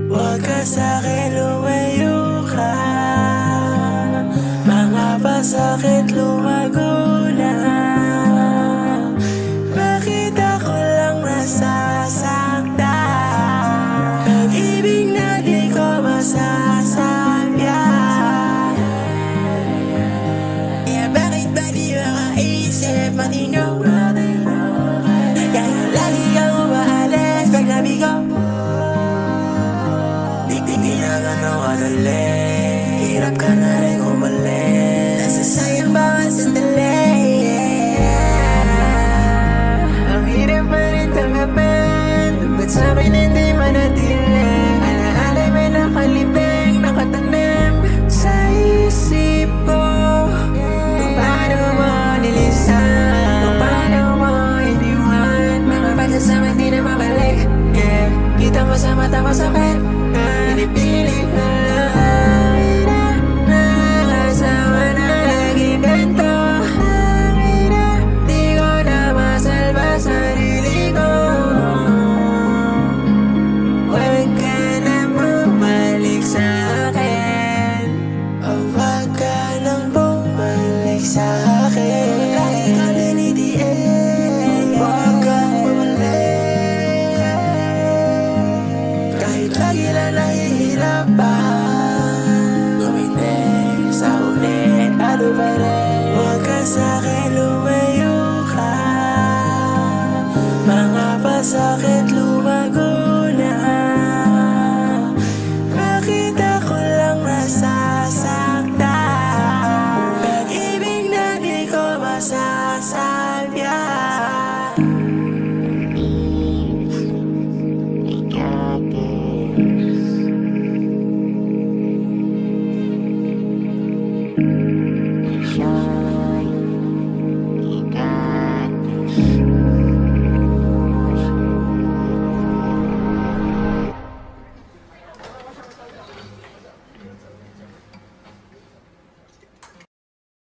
Huwag ka sa'kin, lumayo ka. Mga pasakit lumago na. Bakit ako lang nasasaktan? Pag-ibig na di ko masasabihan. Bakit ba di makaisip matino? Kaya lagi kang umaalis pag nabigo. Di na gano'ng kadali, hirap ka na rin umalis. Nasasayang bawat sandali. Ang hirap pa rin tanggapin, ba't sa'kin hindi manatili? Alaala'y may nakalibing, nakatanim sa isip ko. Kung paano mo nilisan, kung paano mo iniwan. Mga pagsasama di na mabalik, yeah. Kita mo sa mata ko sakit, pinipilit na lang. Nakakasawa na laging ganito. Di ko na masalba sarili ko. Huwag ka na bumalik sa'kin. Huwag ka nang bumalik sa'kin. Lagi ka dinidiin, huwag kang bumalik. Kahit lagi na nahihirapan, gumitin sa ulit, ano ba rin? Huwag ka sa'kin, lumayo ka. Mga pasakit lumago na. Bakit ako lang nasasaktan? Pag-ibig na di ko masasabihan. Shine, you got this.